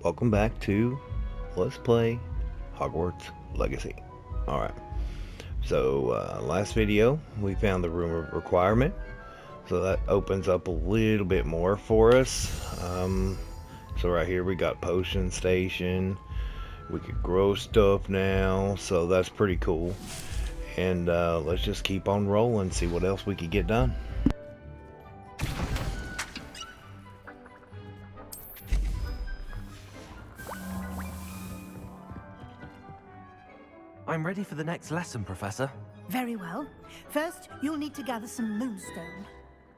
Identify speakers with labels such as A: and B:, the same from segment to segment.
A: welcome back to Let's Play Hogwarts Legacy. Alright, so last video we found the Room of Requirement, so that opens up a little bit more for us. So right here we got Potion Station, we could grow stuff now, so that's pretty cool. And let's just keep on rolling, see what else we could get done.
B: I'm ready for the next lesson, Professor.
C: Very well. First, you'll need to gather some moonstone.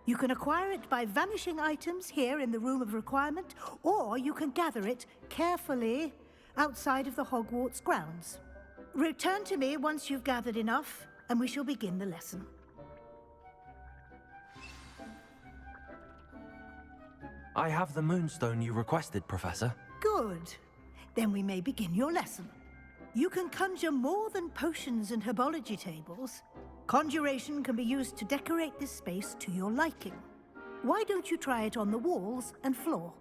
C: You can acquire it by vanishing items here in the Room of Requirement, or you can gather it carefully outside of the Hogwarts grounds. Return to me once you've gathered enough, and we shall begin the lesson.
B: I have the moonstone you requested, Professor.
C: Good. Then we may begin your lesson. You can conjure more than potions and herbology tables. Conjuration can be used to decorate this space to your liking. Why don't you try it on the walls and floor?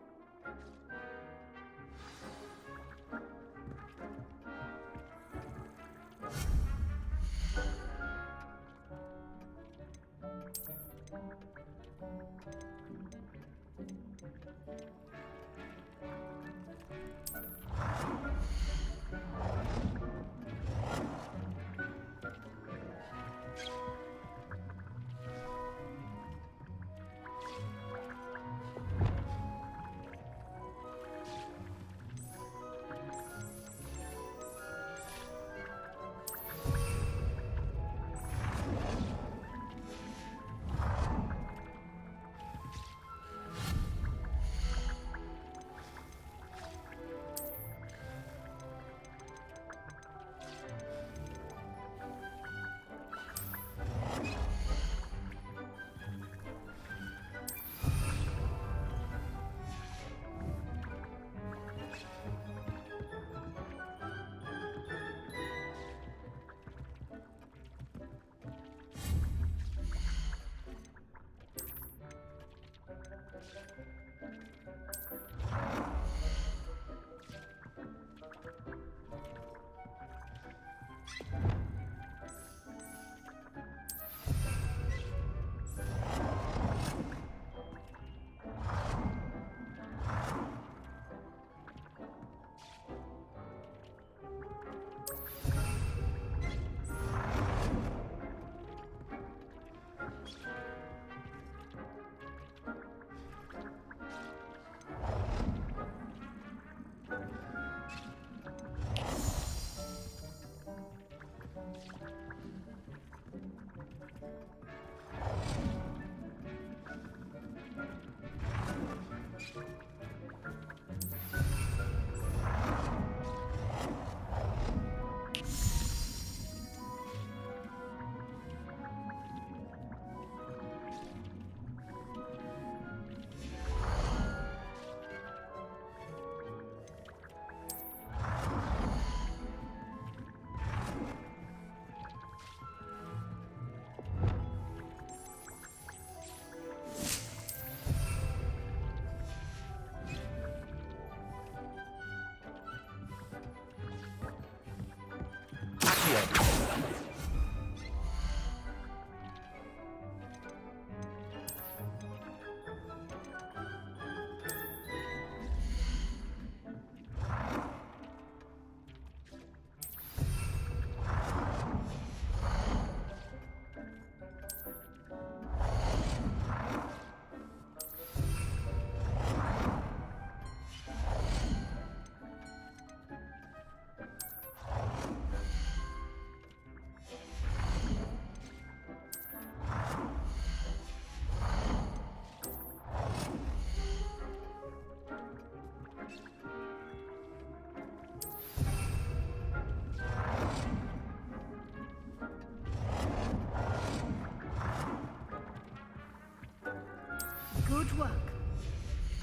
C: Good work.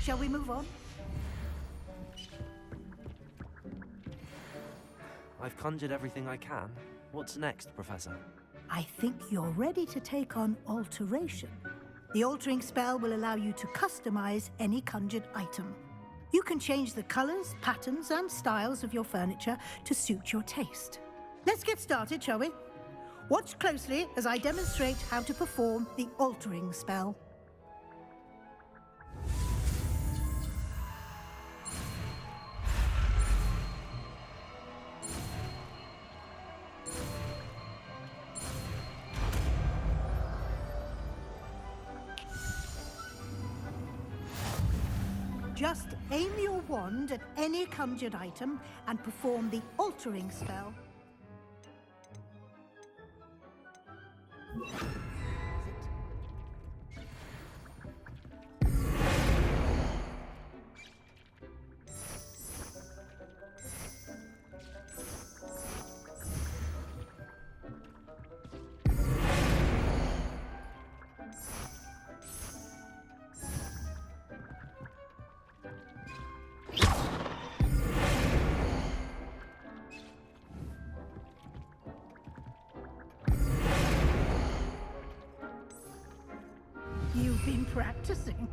C: Shall we move on?
B: I've conjured everything I can. What's next, Professor?
C: I think you're ready to take on alteration. The altering spell will allow you to customize any conjured item. You can change the colors, patterns, and styles of your furniture to suit your taste. Let's get started, shall we? Watch closely as I demonstrate how to perform the altering spell. Just aim your wand at any conjured item and perform the altering spell. You've been practicing.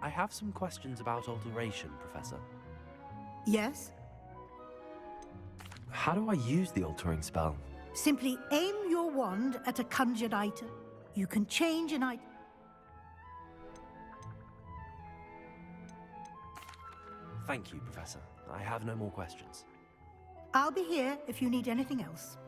B: I have some questions about alteration, Professor.
C: Yes?
B: How do I use the altering spell?
C: Simply aim your wand at a conjured item. You can change an item.
B: Thank you, Professor. I have no more questions.
C: I'll be here if you need anything else.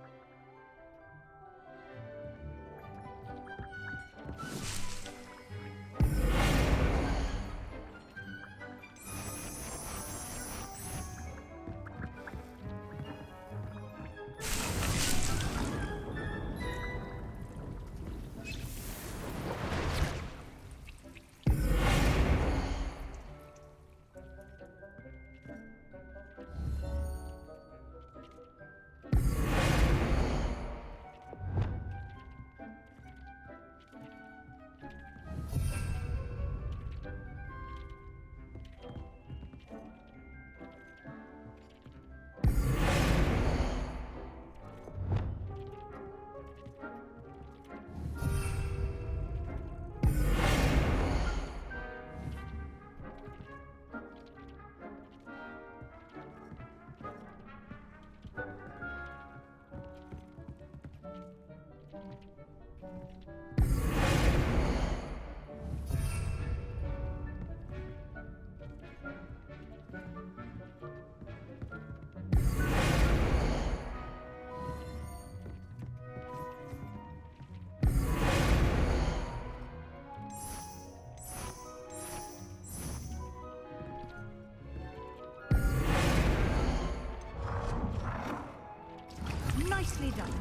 C: Nicely done.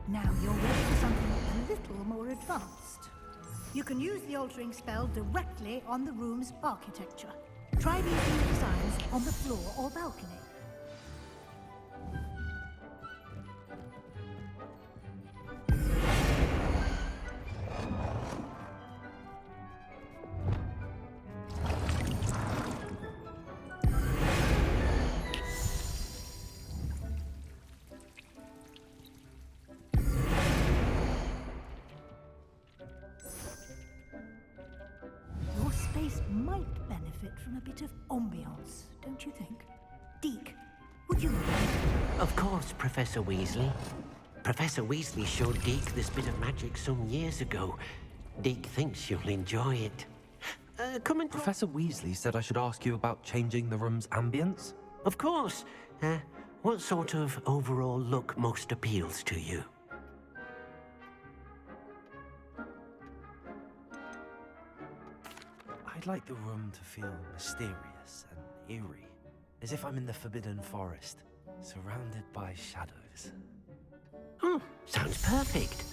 C: Now you're ready for something a little more advanced. You can use the altering spell directly on the room's architecture. Try these new designs on the floor or balcony. Your space might benefit from a bit of ambiance, don't you think? Deke, would you mind?
D: Of course, Professor Weasley. Professor Weasley showed Deke this bit of magic some years ago. Deke thinks you'll enjoy it. Come and...
B: Professor Weasley said I should ask you about changing the room's ambience.
D: Of course. What sort of overall look most appeals to you?
B: I'd like the room to feel mysterious and eerie, as if I'm in the Forbidden Forest, surrounded by shadows.
D: Oh, sounds perfect.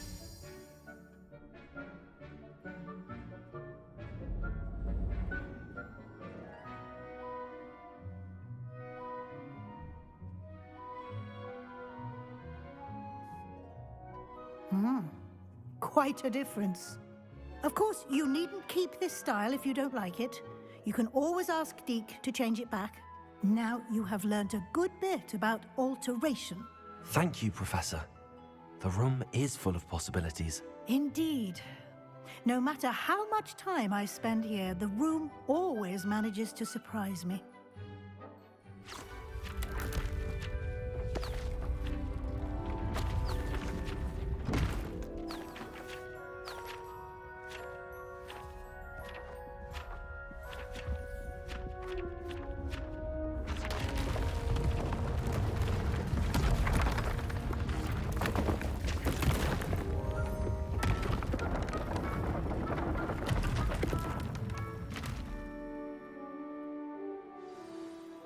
C: Quite a difference. Of course, you needn't keep this style if you don't like it. You can always ask Deke to change it back. Now you have learned a good bit about alteration.
B: Thank you, Professor. The room is full of possibilities.
C: Indeed. No matter how much time I spend here, the room always manages to surprise me.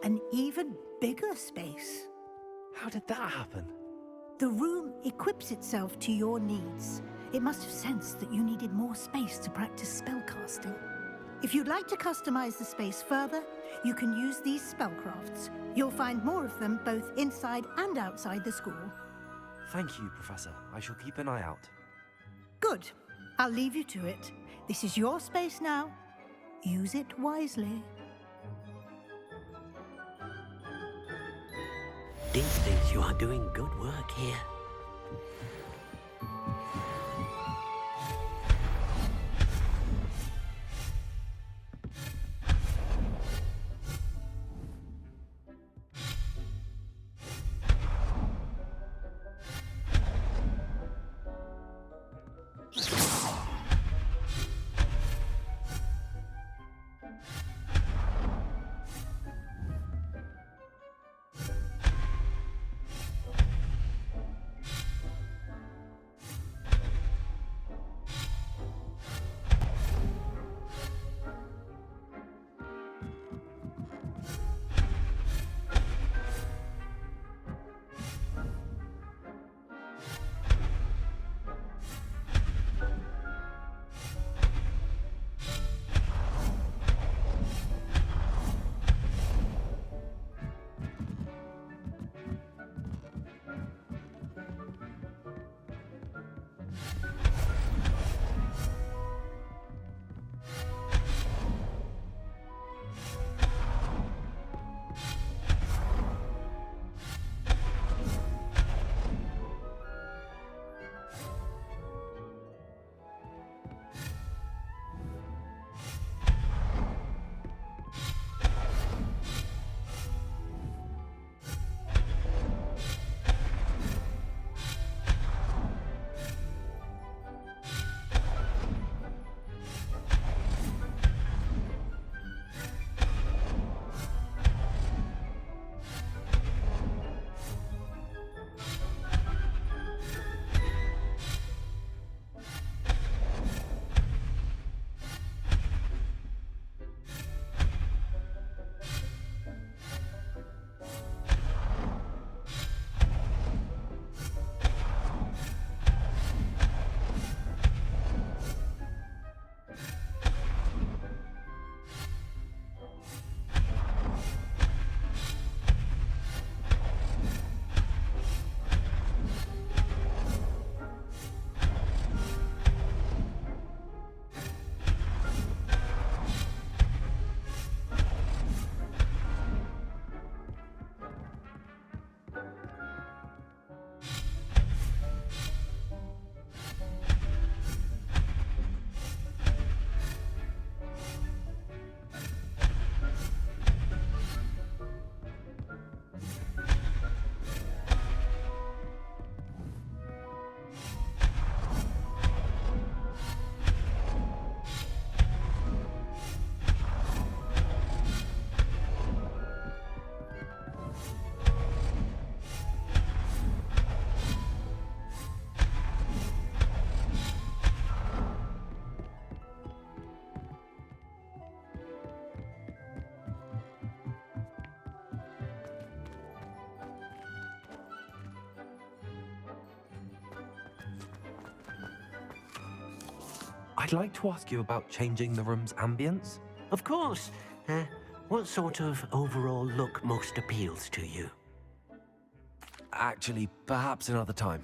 C: An even bigger space.
B: How did that happen?
C: The room equips itself to your needs. It must have sensed that you needed more space to practice spellcasting. If you'd like to customize the space further, you can use these spellcrafts. You'll find more of them both inside and outside the school.
B: Thank you, Professor. I shall keep an eye out.
C: Good. I'll leave you to it. This is your space now. Use it wisely.
D: Deke thinks you are doing good work here.
B: I'd like to ask you about changing the room's ambience.
D: Of course. What sort of overall look most appeals to you?
B: Actually, perhaps another time.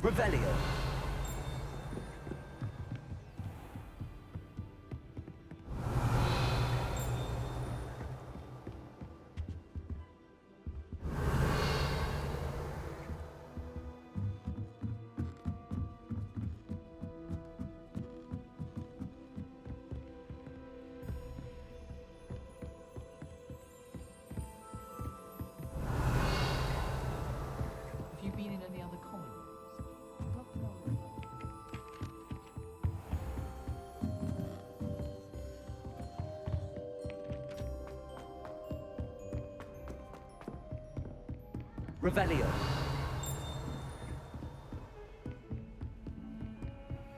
B: Revelio.
E: Have you been in any other common rooms?
B: Revelio.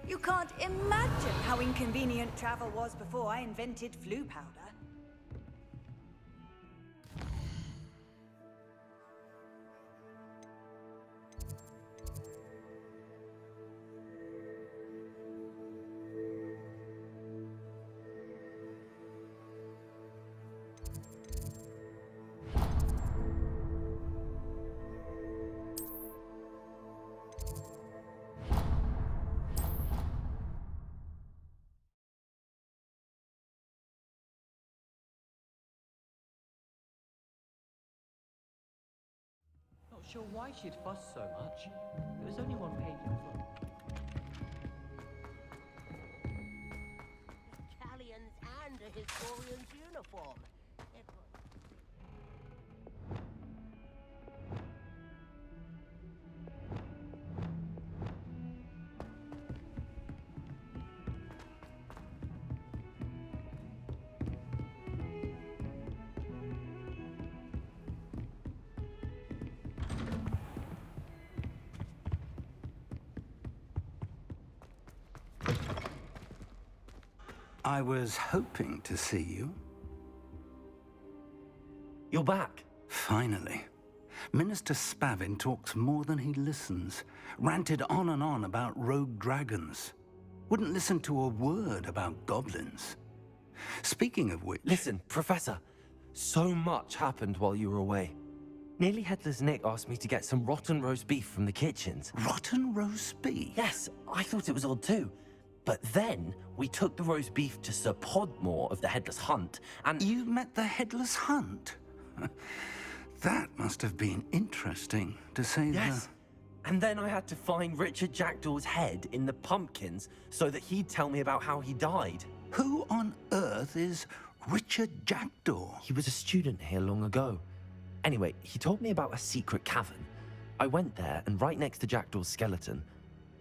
F: You can't imagine how inconvenient travel was before I invented flu powder.
E: Not sure why she'd fuss so much. There was only one page in the book.
G: Italians and a historian's uniform. It was...
H: I was hoping to see you.
B: You're back.
H: Finally. Minister Spavin talks more than he listens. Ranted on and on about rogue dragons. Wouldn't listen to a word about goblins. Speaking of which...
B: Listen, Professor. So much happened while you were away. Nearly Headless Nick asked me to get some rotten roast beef from the kitchens.
H: Rotten roast beef?
B: Yes, I thought it was odd too. But then we took the roast beef to Sir Podmore of the Headless Hunt, and...
H: You met the Headless Hunt? That must have been interesting, to say
B: Yes. And then I had to find Richard Jackdaw's head in the pumpkins so that he'd tell me about how he died.
H: Who on earth is Richard Jackdaw?
B: He was a student here long ago. Anyway, he told me about a secret cavern. I went there, and right next to Jackdaw's skeleton,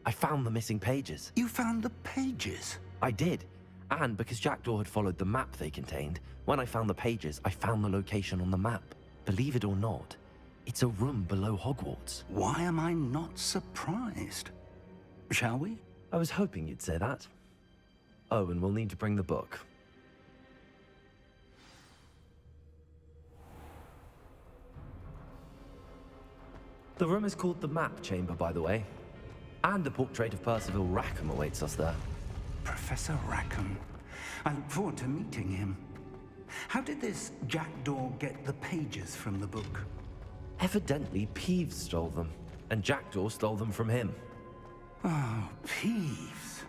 B: I found the missing pages.
H: You found the pages?
B: I did. And because Jackdaw had followed the map they contained, when I found the pages, I found the location on the map. Believe it or not, it's a room below Hogwarts.
H: Why am I not surprised? Shall we?
B: I was hoping you'd say that. Oh, and we'll need to bring the book. The room is called the Map Chamber, by the way. And a portrait of Percival Rackham awaits us there.
H: Professor Rackham. I look forward to meeting him. How did this Jackdaw get the pages from the book?
B: Evidently, Peeves stole them, and Jackdaw stole them from him.
H: Oh, Peeves.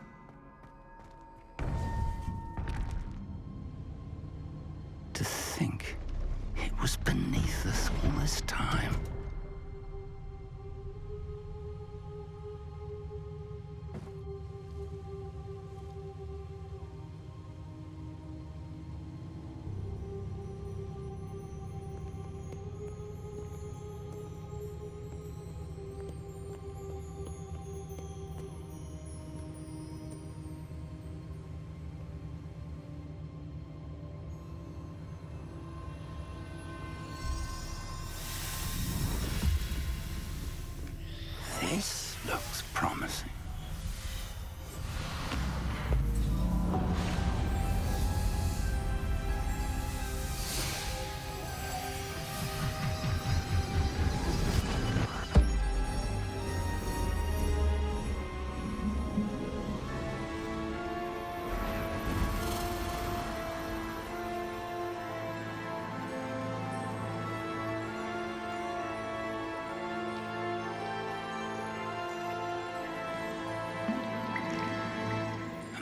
H: To think it was beneath us all this time.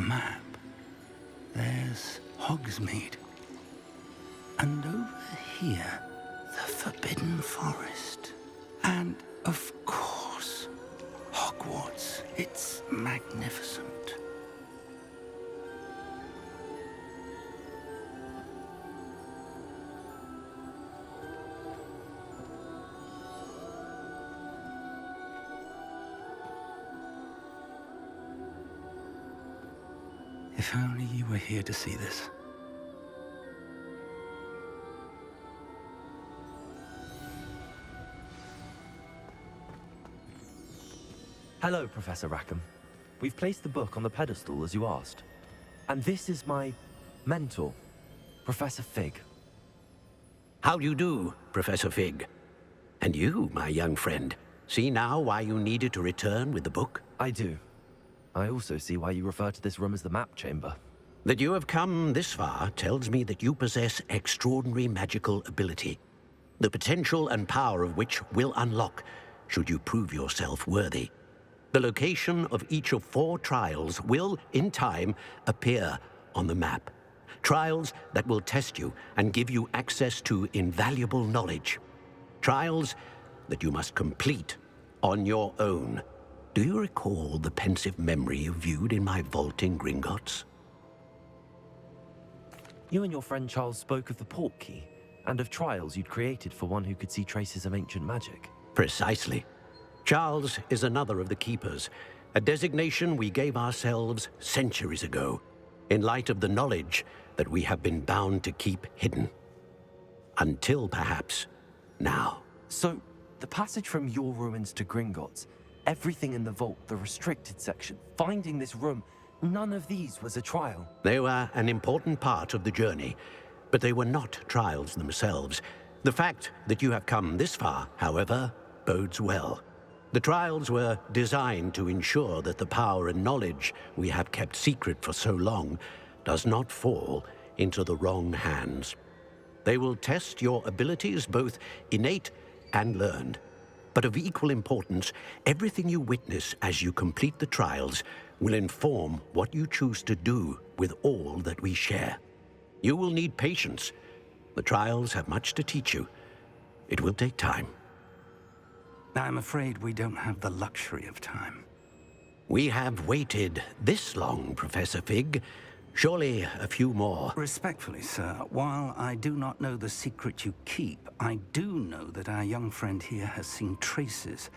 H: map, there's Hogsmeade. And over here, the Forbidden Forest. And, of course, Hogwarts. It's magnificent. If only you were here to see this.
B: Hello, Professor Rackham. We've placed the book on the pedestal as you asked. And this is my mentor, Professor Fig.
D: How do you do, Professor Fig? And you, my young friend, see now why you needed to return with the book?
B: I do. I also see why you refer to this room as the map chamber.
D: That you have come this far tells me that you possess extraordinary magical ability, the potential and power of which will unlock should you prove yourself worthy. The location of each of 4 trials will, in time, appear on the map. Trials that will test you and give you access to invaluable knowledge. Trials that you must complete on your own. Do you recall the pensive memory you viewed in my vault in Gringotts?
B: You and your friend Charles spoke of the port key, and of trials you'd created for one who could see traces of ancient magic.
D: Precisely. Charles is another of the Keepers, a designation we gave ourselves centuries ago, in light of the knowledge that we have been bound to keep hidden. Until, perhaps, now.
B: So, the passage from your ruins to Gringotts, everything in the vault, the restricted section, finding this room, none of these was a trial.
D: They were an important part of the journey, but they were not trials themselves. The fact that you have come this far, however, bodes well. The trials were designed to ensure that the power and knowledge we have kept secret for so long does not fall into the wrong hands. They will test your abilities, both innate and learned. But of equal importance, everything you witness as you complete the trials will inform what you choose to do with all that we share. You will need patience. The trials have much to teach you. It will take time.
H: I'm afraid we don't have the luxury of time.
D: We have waited this long, Professor Fig. Surely a few more.
H: Respectfully, sir, while I do not know the secret you keep, I do know that our young friend here has seen traces.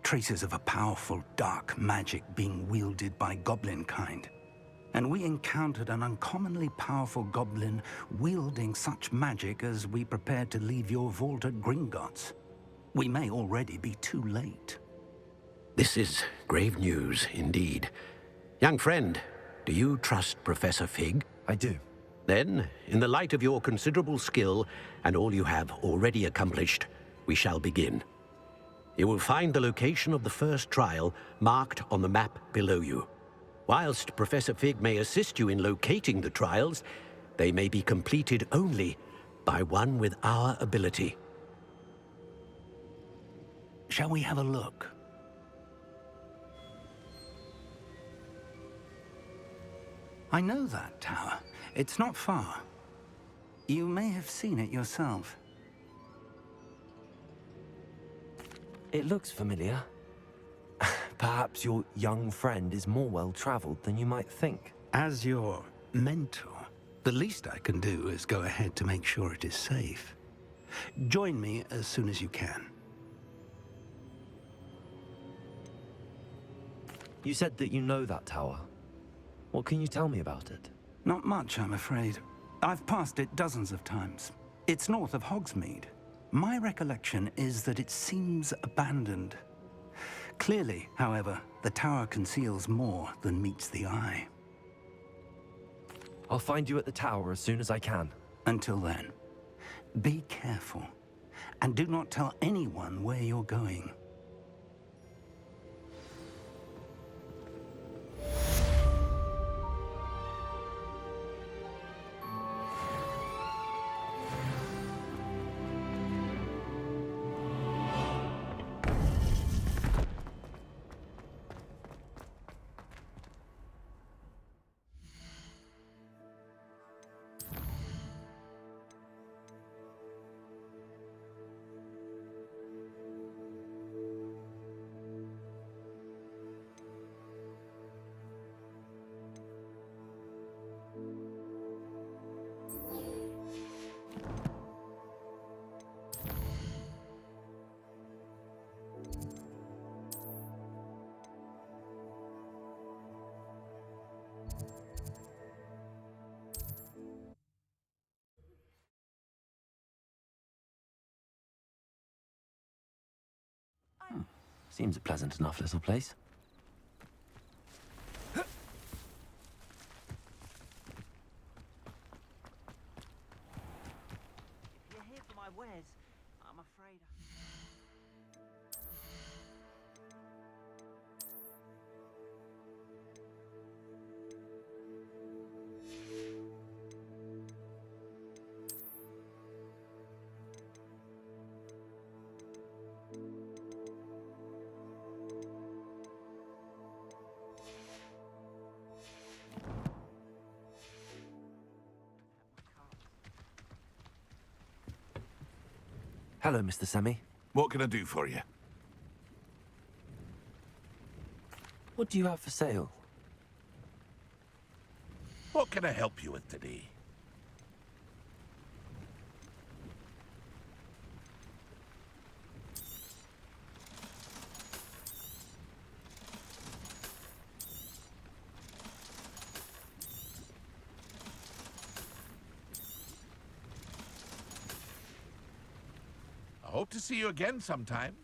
H: Traces of a powerful dark magic being wielded by goblin kind. And we encountered an uncommonly powerful goblin wielding such magic as we prepared to leave your vault at Gringotts. We may already be too late.
D: This is grave news indeed. Young friend, do you trust Professor Fig?
B: I do.
D: Then, in the light of your considerable skill and all you have already accomplished, we shall begin. You will find the location of the first trial marked on the map below you. Whilst Professor Fig may assist you in locating the trials, they may be completed only by one with our ability.
H: Shall we have a look? I know that tower. It's not far. You may have seen it yourself.
B: It looks familiar. Perhaps your young friend is more well-traveled than you might think.
H: As your mentor, the least I can do is go ahead to make sure it is safe. Join me as soon as you can.
B: You said that you know that tower. What can you tell me about it?
H: Not much, I'm afraid. I've passed it dozens of times. It's north of Hogsmeade. My recollection is that it seems abandoned. Clearly, however, the tower conceals more than meets the eye.
B: I'll find you at the tower as soon as I can.
H: Until then, be careful, and do not tell anyone where you're going.
B: Seems a pleasant enough little place.
E: If you're here for my wares, I'm afraid.
B: Hello, Mr. Semi.
I: What can I do for you?
B: What do you have for sale?
I: What can I help you with today? I hope to see you again sometime.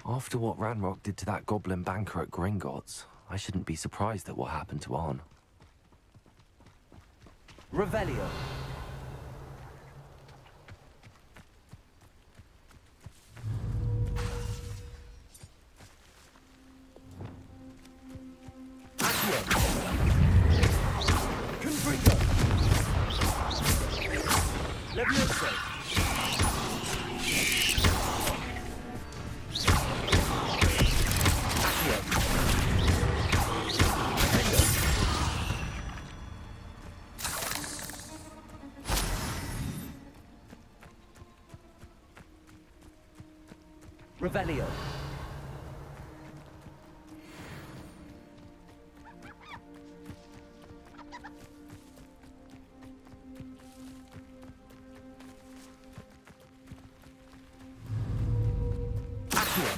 B: After what Ranrock did to that goblin banker at Gringotts, I shouldn't be surprised at what happened to Arn.
E: Revelio. Accio. Confringo. Levioso. Accio. Confringo. Revelio. Accio.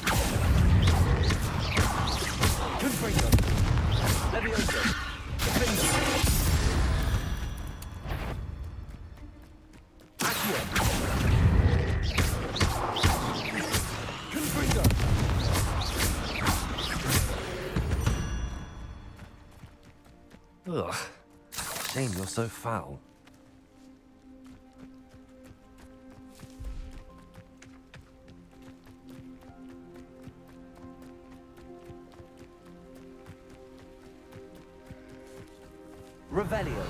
E: Confringo. Levioso. Confringo. Accio. Confringo.
B: Ugh. Shame you're so foul.
E: Revelio.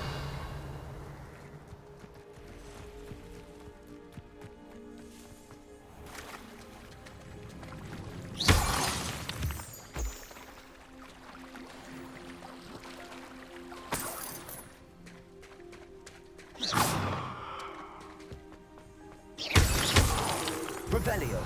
E: Revelio.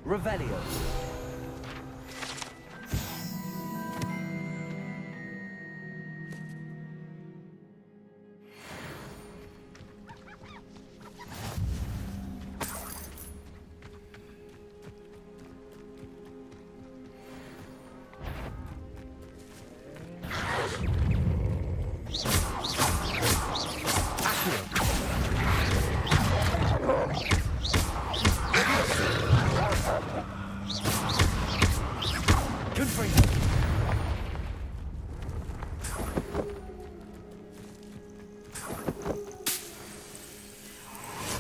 E: Revelio. Confringo.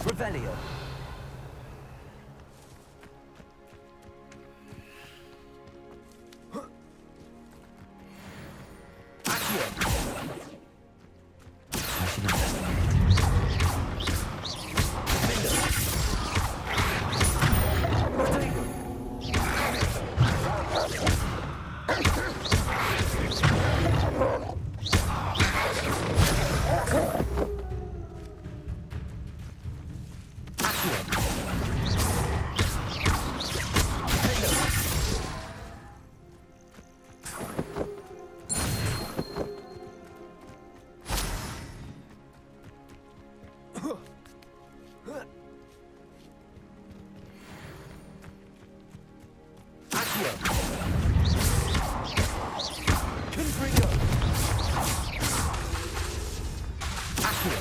E: Revelio. Accio.
B: I should investigate.
E: Confringo.
B: Confringo! Accio!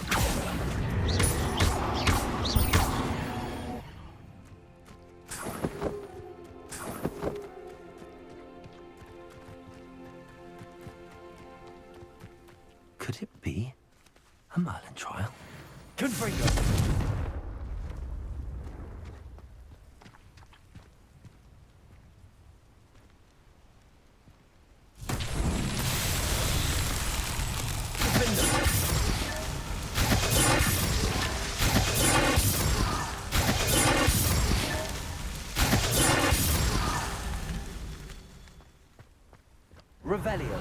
B: Could it be a Merlin trial? Confringo! Revelio.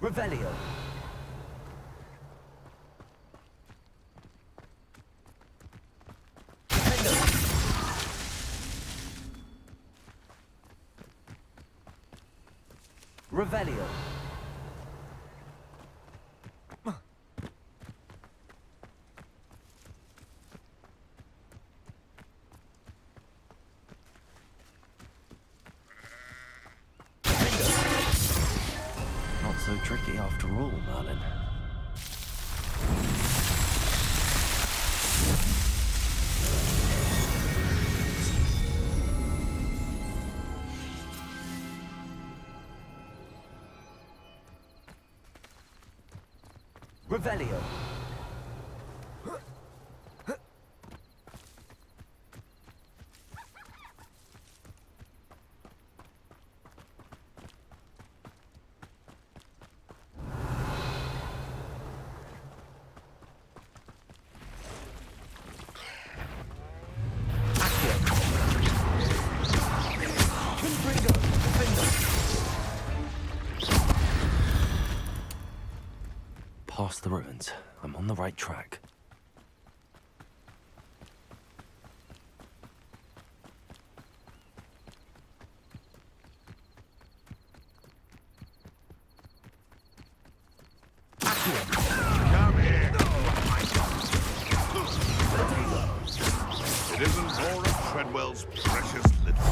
B: Revelio. Revelio. Not so tricky after all, Merlin. Revelio. Past the ruins. I'm on the right track.
I: Come here! It isn't more of Treadwell's precious little.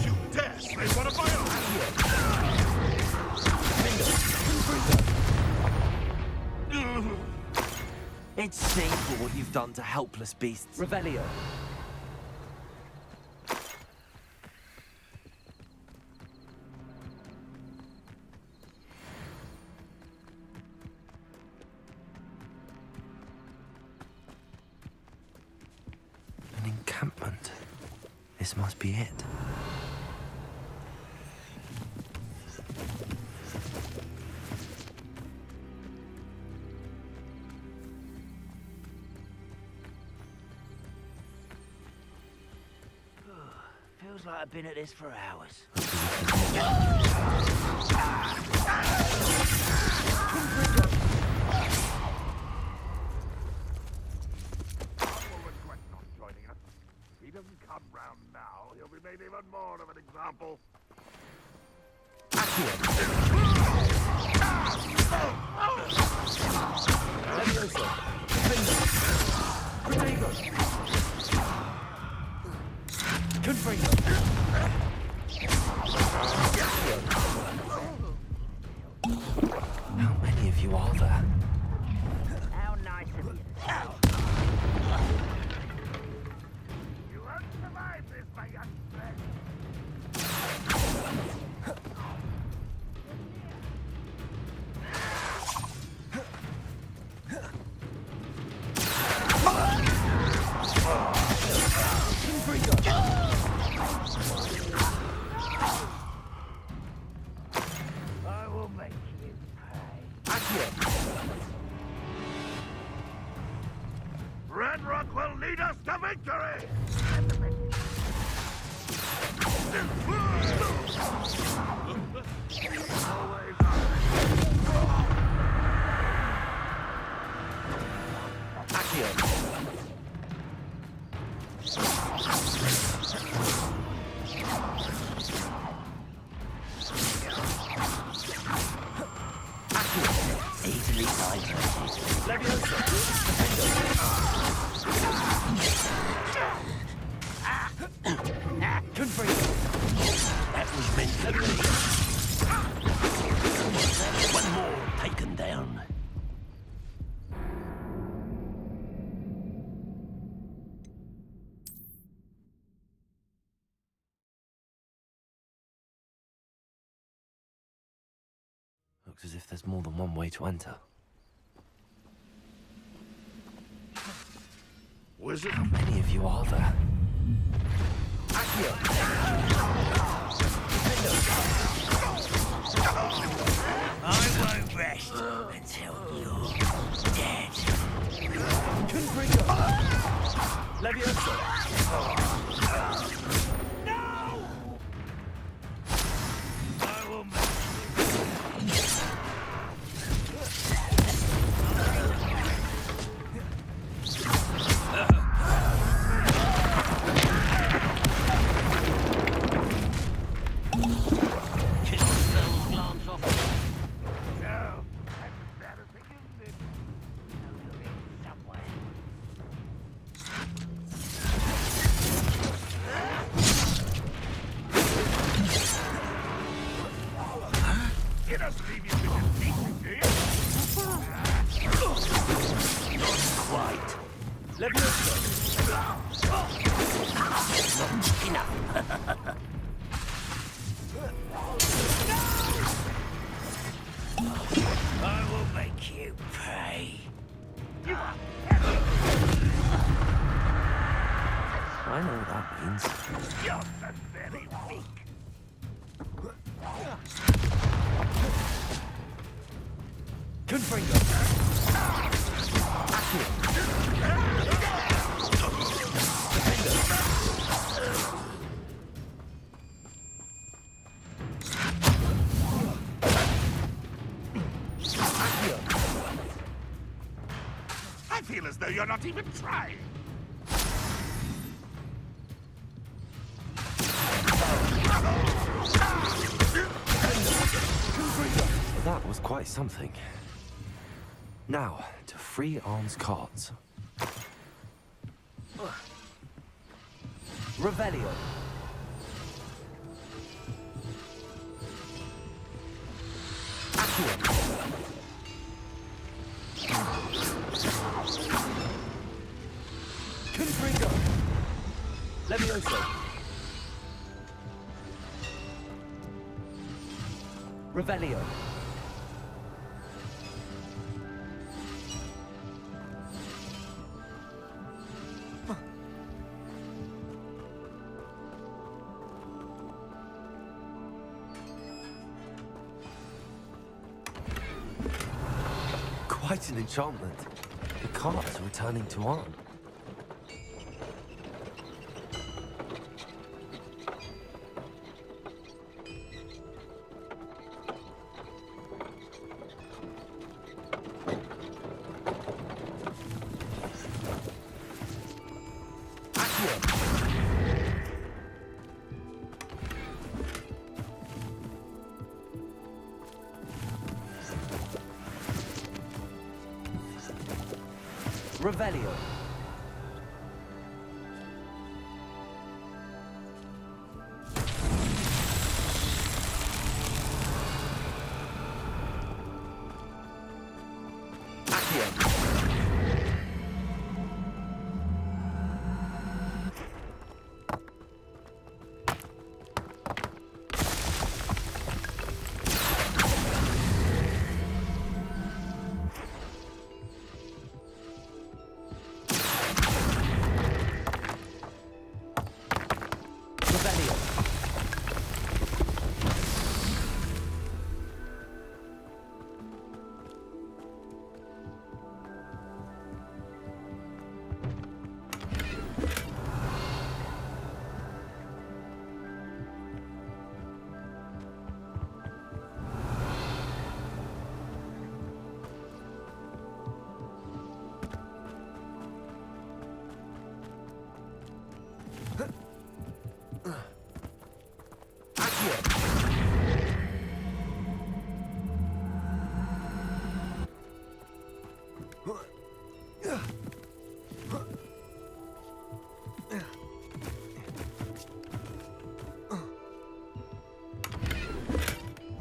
I: Shoot death! They want to fire!
B: It's shameful what you've done to helpless beasts. Revelio. An encampment. This must be it.
G: Feels like I've been at this for hours.
I: If he doesn't come round now, he'll be made even more of an example.
B: How many of you are there?
G: How nice of you.
I: You won't survive this, my young friend.
G: I will make you pay.
I: Red Rock will lead us to victory! Always
B: Accio.
G: Easily diverted. That was meant to be. One more taken down.
B: Looks as if there's more than one way to enter.
I: Wizard?
B: How many of you are there?
G: I won't rest until you're dead. I will make
I: No. That's embarrassing, isn't it? Somewhere. You don't leave you with a secret, do you?
G: Not quite. Not enough. I will make you pay.
B: I know what that means.
I: You're so very weak. I feel as though you're not even trying.
B: That was quite something. Now, to free Arn's cards. Revelio. Confringo. Levioso. Revelio. Quite an enchantment. The cards are returning to Arn. Revelio.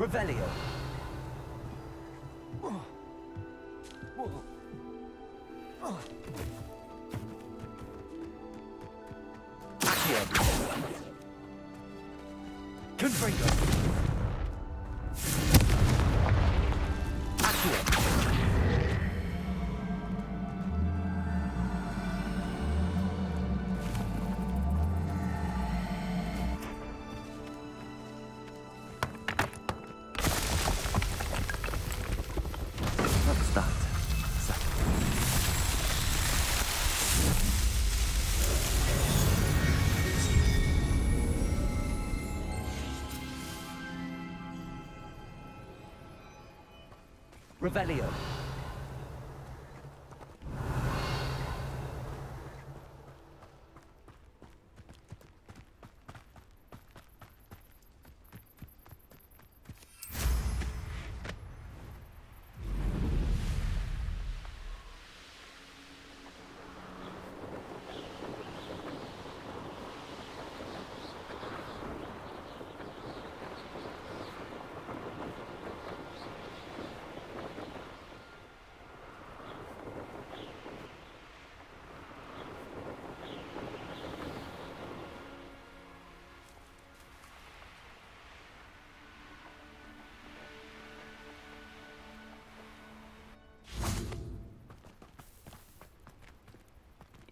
B: Revelio. Accio. Confringo. Accio. What's that? Revelio.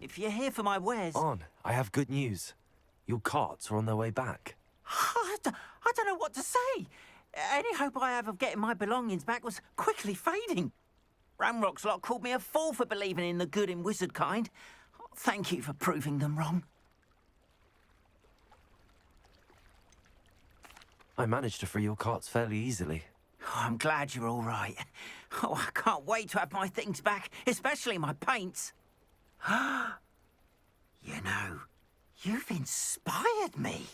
J: If you're here for my wares...
B: On, I have good news. Your carts are on their way back.
J: I don't know what to say. Any hope I have of getting my belongings back was quickly fading. Ramrock's lot called me a fool for believing in the good in wizard kind. Thank you for proving them wrong.
B: I managed to free your carts fairly easily.
J: Oh, I'm glad you're all right. Oh, I can't wait to have my things back, especially my paints. You know, you've inspired me.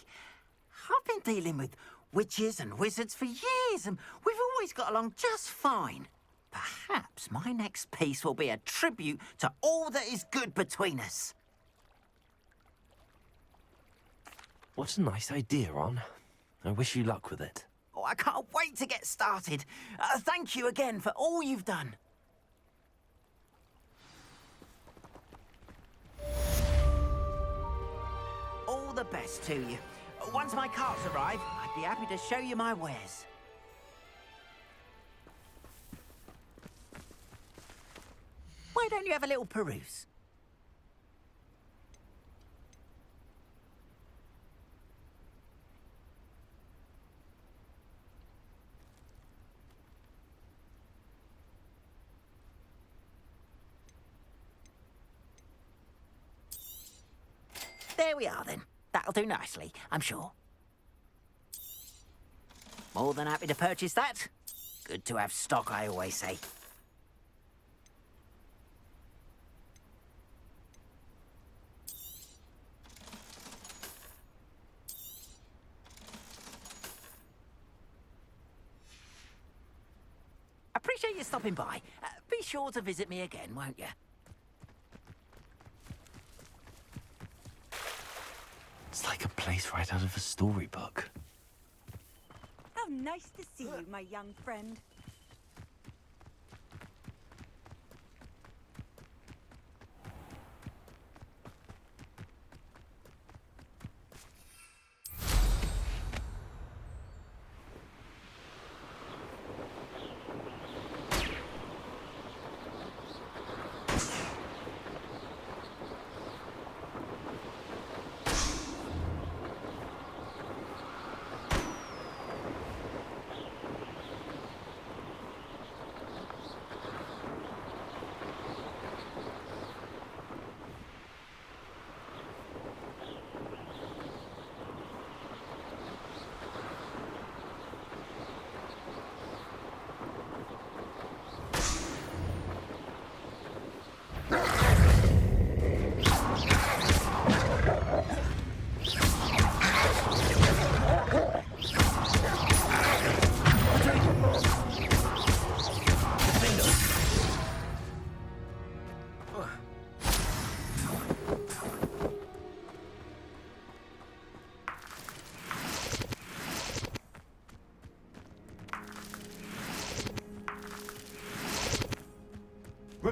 J: I've been dealing with witches and wizards for years, and we've always got along just fine. Perhaps my next piece will be a tribute to all that is good between us.
B: What a nice idea, Ron. I wish you luck with it.
J: Oh, I can't wait to get started. Thank you again for all you've done. All the best to you. Once my carts arrive, I'd be happy to show you my wares. Why don't you have a little peruse? There we are, then. That'll do nicely, I'm sure. More than happy to purchase that. Good to have stock, I always say. Appreciate you stopping by. Be sure to visit me again, won't you?
B: It's like a place right out of a storybook.
F: How nice to see you, my young friend.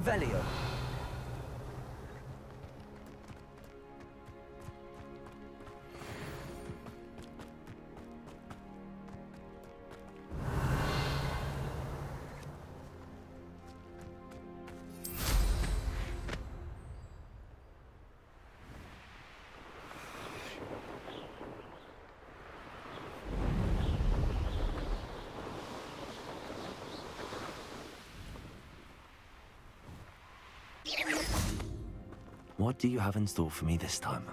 B: Revelio. What do you have in store for me this time?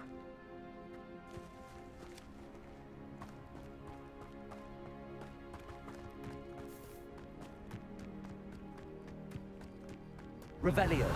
B: Revelio.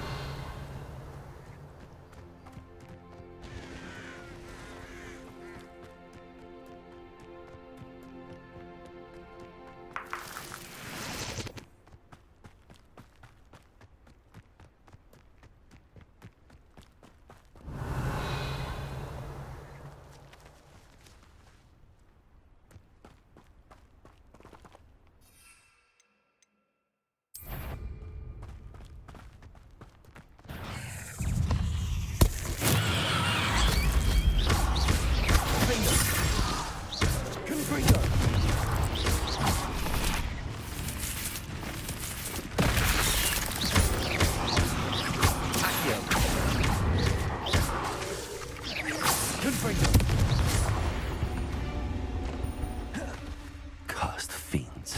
B: Cursed fiends.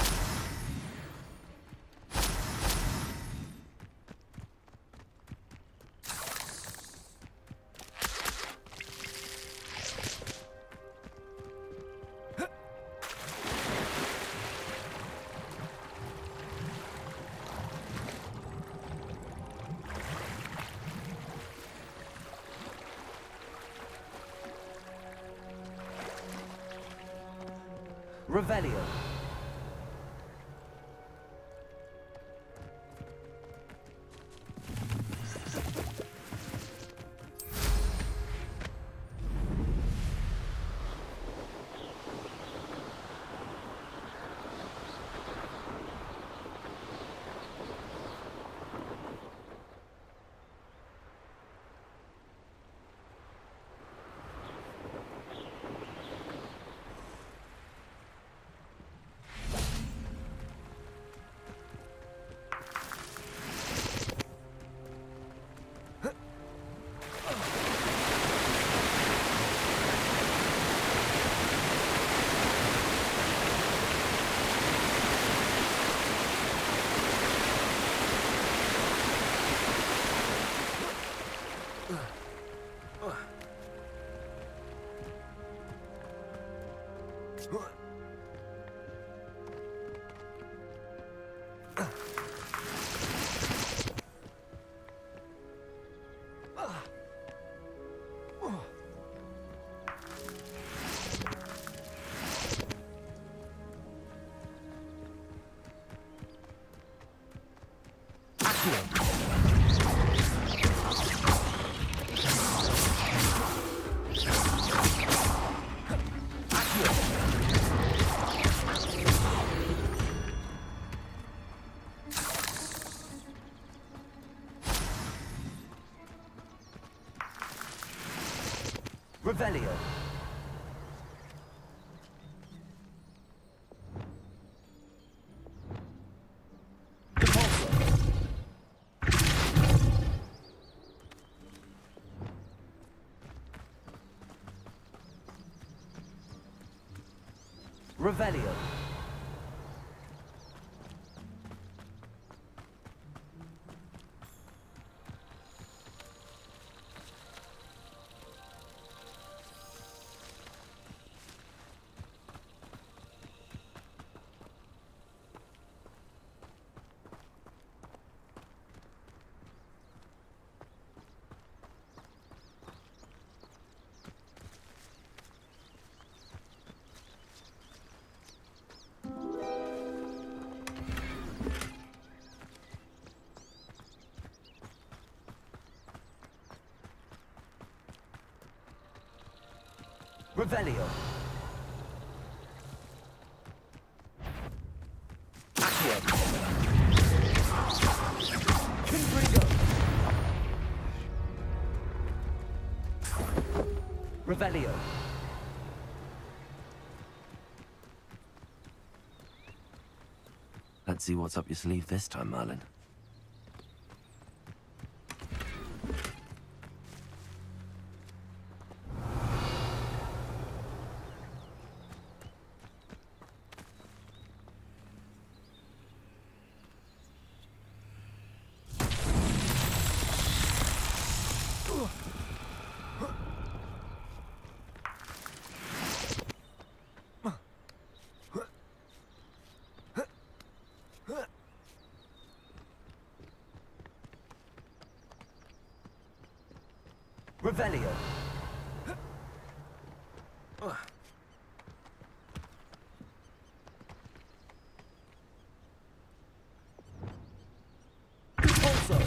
B: Revelio. Revelio. Revelio. Revelio. Accio. Confringo. Revelio. Let's see what's up your sleeve this time, Merlin. Revelio. Also.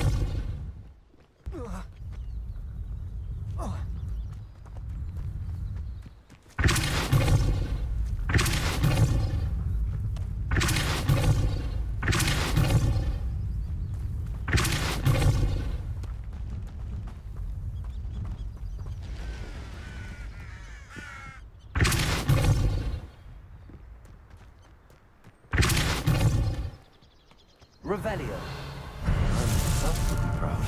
B: Revelio. I'm myself would be proud.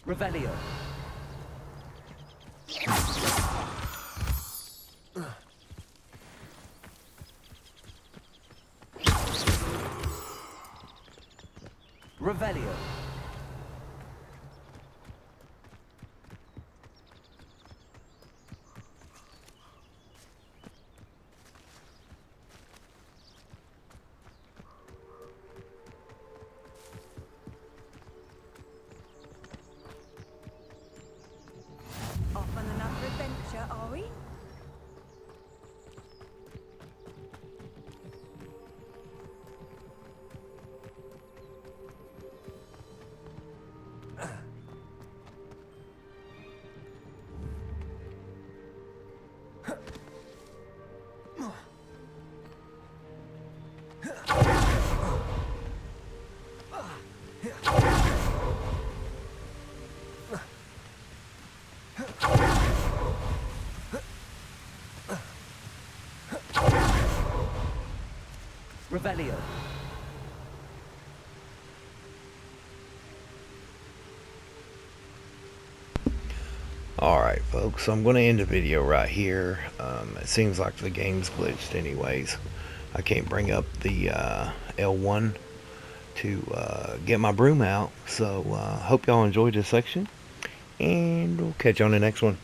B: Revelio. Revelio.
F: Off on another adventure, are we?
B: Revelio.
A: Alright folks, so I'm going to end the video right here. It seems like the game's glitched anyways. I can't bring up the L1 to get my broom out. So hope y'all enjoyed this section, and we'll catch you on the next one.